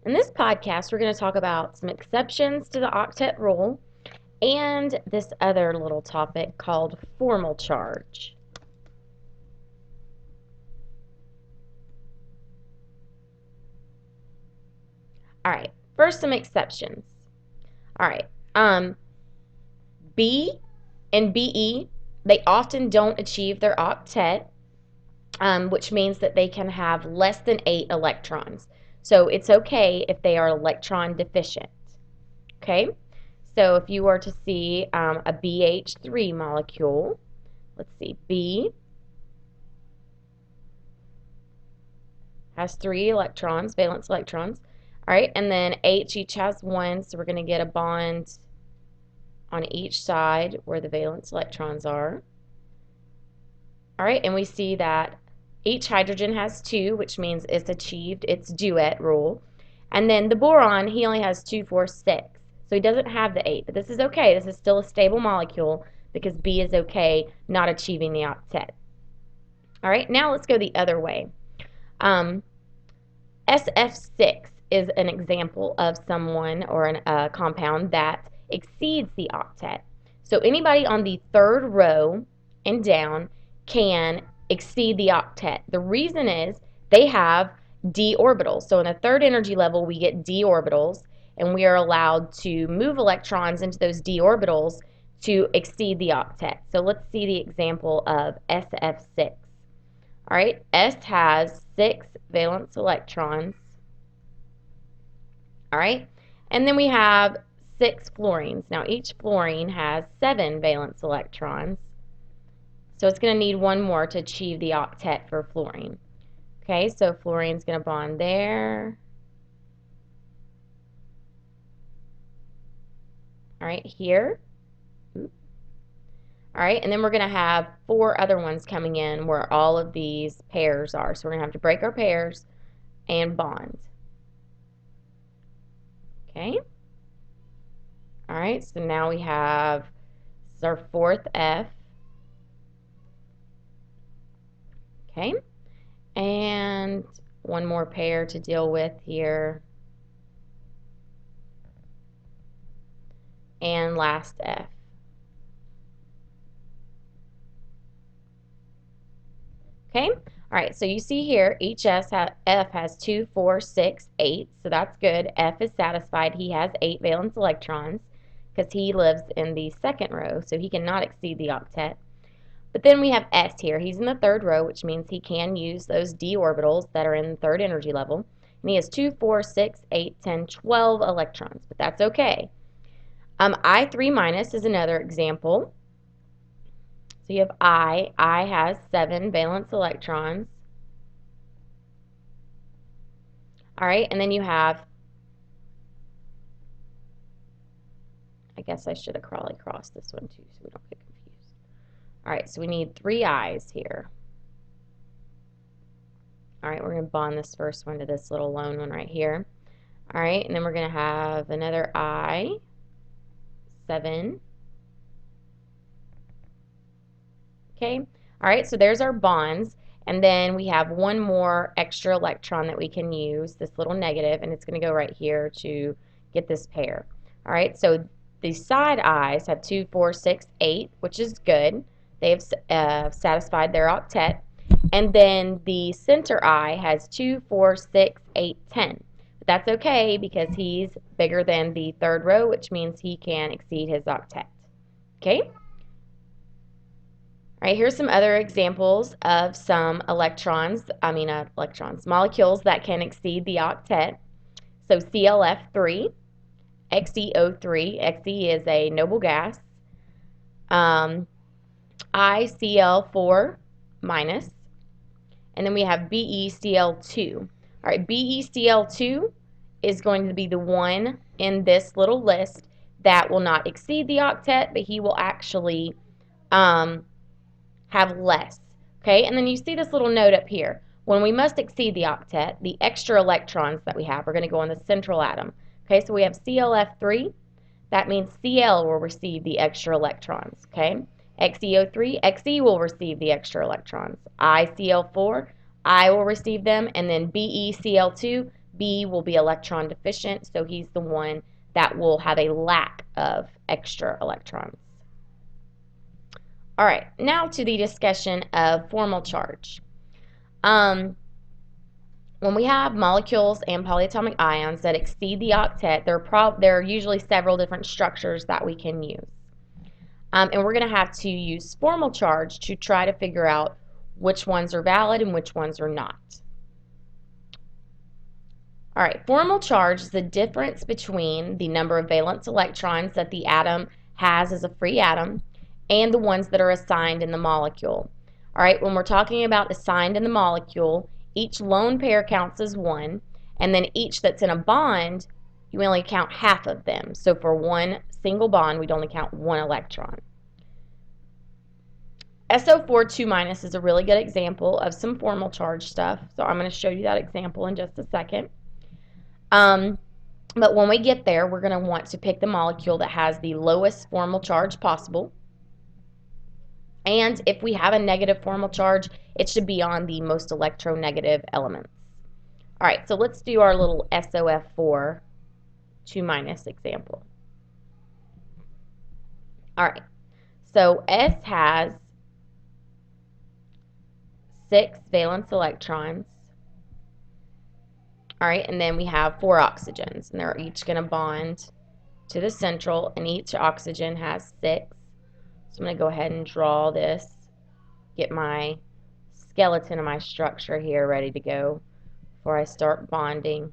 In this podcast, we're going to talk about some exceptions to the octet rule and this other little topic called formal charge. All right, first some exceptions. All right, B and BE, they often don't achieve their octet, which means that they can have less than 8 electrons. So it's okay if they are electron deficient. Okay, so if you were to see a BH3 molecule, let's see, B has 3 electrons, valence electrons. All right, and then H each has 1, so we're going to get a bond on each side where the valence electrons are. All right, and we see that each hydrogen has 2, which means it's achieved its duet rule. And then the boron, he only has 2, 4, 6. So he doesn't have the 8, but this is okay. This is still a stable molecule because B is okay not achieving the octet. All right, now let's go the other way. SF6 is an example of someone or a compound that exceeds the octet. So anybody on the third row and down can exceed the octet. The reason is they have d orbitals. So in the third energy level, we get d orbitals, and we are allowed to move electrons into those d orbitals to exceed the octet. So let's see the example of SF6. All right, S has 6 valence electrons. All right, and then we have 6 fluorines. Now each fluorine has 7 valence electrons. So it's going to need one more to achieve the octet for fluorine. Okay, so fluorine's going to bond there. All right, here. All right, and then we're going to have 4 other ones coming in where all of these pairs are. So we're going to have to break our pairs and bond. Okay. All right, so now we have, this is our 4th F. Okay, and one more pair to deal with here. And last F. Okay, all right, so you see here each F has 2, 4, 6, 8, so that's good. F is satisfied. He has 8 valence electrons because he lives in the second row, so he cannot exceed the octet. But then we have S here. He's in the third row, which means he can use those d orbitals that are in the third energy level. And he has 2, 4, 6, 8, 10, 12 electrons, but that's okay. I3 minus is another example. So you have I has 7 valence electrons. All right, and then you have, I guess I should have probably crossed this one too so we don't get confused. All right, so we need 3 I's here. All right, we're going to bond this first one to this little lone one right here. All right, and then we're going to have another I, 7. Okay, all right, so there's our bonds, and then we have one more extra electron that we can use, this little negative, and it's going to go right here to get this pair. All right, so the side I's have 2, 4, 6, 8, which is good. They have satisfied their octet. And then the center I has 2, 4, 6, 8, 10. But that's okay because he's bigger than the third row, which means he can exceed his octet. Okay? All right, here's some other examples of some molecules that can exceed the octet. So ClF3, XeO3, Xe is a noble gas, ICl4 minus, and then we have BeCl2. All right, BeCl2 is going to be the one in this little list that will not exceed the octet, but he will actually have less. Okay, and then you see this little note up here. When we must exceed the octet, the extra electrons that we have are going to go on the central atom. Okay, so we have ClF3. That means Cl will receive the extra electrons. Okay, XeO3, Xe will receive the extra electrons. ICl4, I will receive them, and then BeCl2, B will be electron deficient, so he's the one that will have a lack of extra electrons. All right, now to the discussion of formal charge. When we have molecules and polyatomic ions that exceed the octet, there are usually several different structures that we can use. And we're going to have to use formal charge to try to figure out which ones are valid and which ones are not. All right, formal charge is the difference between the number of valence electrons that the atom has as a free atom and the ones that are assigned in the molecule. All right, when we're talking about assigned in the molecule, each lone pair counts as one, and then each that's in a bond, you only count half of them. So for one single bond, we'd only count one electron. SO4 2- is a really good example of some formal charge stuff, so I'm going to show you that example in just a second. But when we get there, we're going to want to pick the molecule that has the lowest formal charge possible. And if we have a negative formal charge, it should be on the most electronegative elements. All right, so let's do our little SOF4 2- example. All right, so S has 6 valence electrons. All right, and then we have 4 oxygens, and they're each going to bond to the central, and each oxygen has 6. So I'm going to go ahead and draw this, get my skeleton of my structure here ready to go before I start bonding.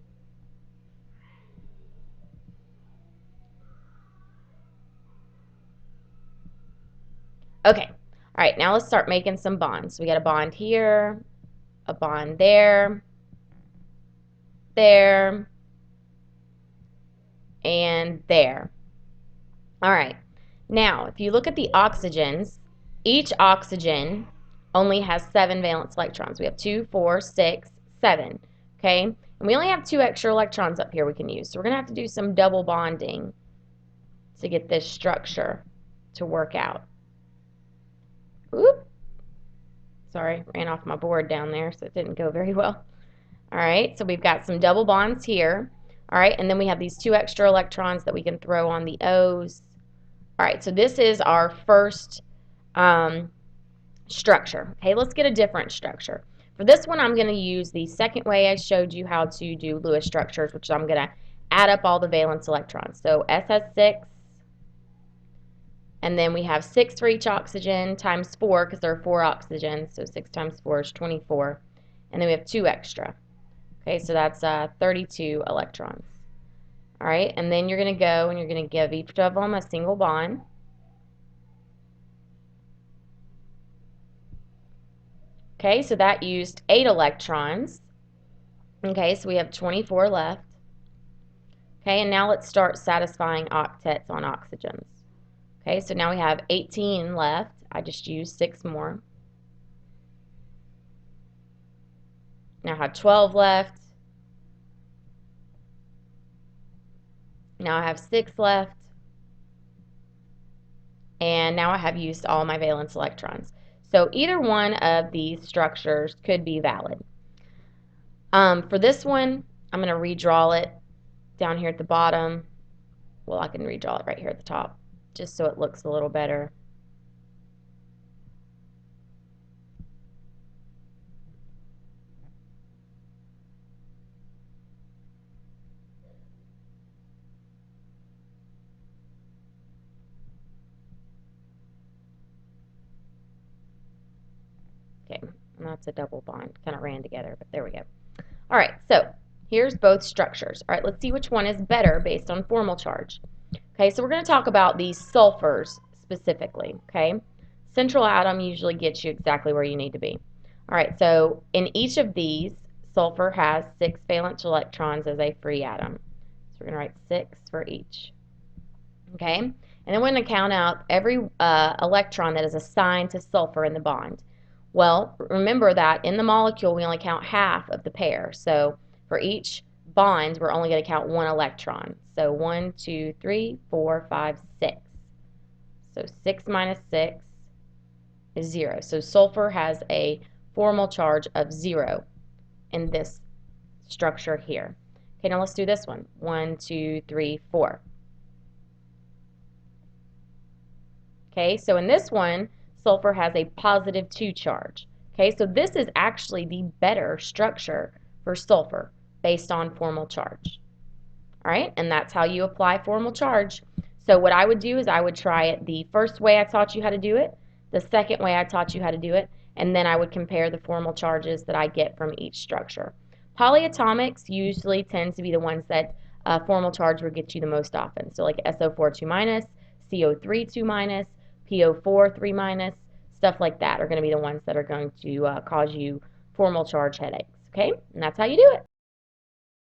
Okay, all right, now let's start making some bonds. We got a bond here, a bond there, there, and there. All right, now if you look at the oxygens, each oxygen only has 7 valence electrons. We have 2, 4, 6, 7, okay? And we only have 2 extra electrons up here we can use. So we're going to have to do some double bonding to get this structure to work out. Oop. Sorry, ran off my board down there, so it didn't go very well. All right, so we've got some double bonds here. All right, and then we have these 2 extra electrons that we can throw on the O's. All right, so this is our first structure. Okay, let's get a different structure. For this one, I'm going to use the second way I showed you how to do Lewis structures, which I'm going to add up all the valence electrons. So S has 6, and then we have 6 for each oxygen times 4, because there are 4 oxygens, so 6 times 4 is 24, and then we have 2 extra. Okay, so that's 32 electrons. All right, and then you're going to go and you're going to give each of them a single bond. Okay, so that used 8 electrons. Okay, so we have 24 left. Okay, and now let's start satisfying octets on oxygens. Okay, so now we have 18 left. I just used 6 more. Now I have 12 left. Now I have 6 left. And now I have used all my valence electrons. So either one of these structures could be valid. For this one, I'm going to redraw it down here at the bottom. Well, I can redraw it right here at the top, just so it looks a little better. Okay, and that's a double bond. Kind of ran together, but there we go. All right, so here's both structures. All right, let's see which one is better based on formal charge. Okay, so we're going to talk about these sulfurs specifically, okay? Central atom usually gets you exactly where you need to be. All right, so in each of these, sulfur has 6 valence electrons as a free atom. So we're going to write 6 for each. Okay, and then we're going to count out every electron that is assigned to sulfur in the bond. Well, remember that in the molecule, we only count half of the pair. So for each bond, we're only going to count 1 electron. So 1, 2, 3, 4, 5, 6. So 6 minus 6 is 0. So sulfur has a formal charge of 0 in this structure here. Okay, now let's do this one. 1, 2, 3, 4. Okay, so in this one, sulfur has a positive 2 charge. Okay, so this is actually the better structure for sulfur based on formal charge. All right, and that's how you apply formal charge. So what I would do is I would try it the first way I taught you how to do it, the second way I taught you how to do it, and then I would compare the formal charges that I get from each structure. Polyatomics usually tend to be the ones that formal charge will get you the most often. So like SO4 2 minus, CO3 2 minus, PO4 3 minus, stuff like that are going to be the ones that are going to cause you formal charge headaches. Okay, and that's how you do it.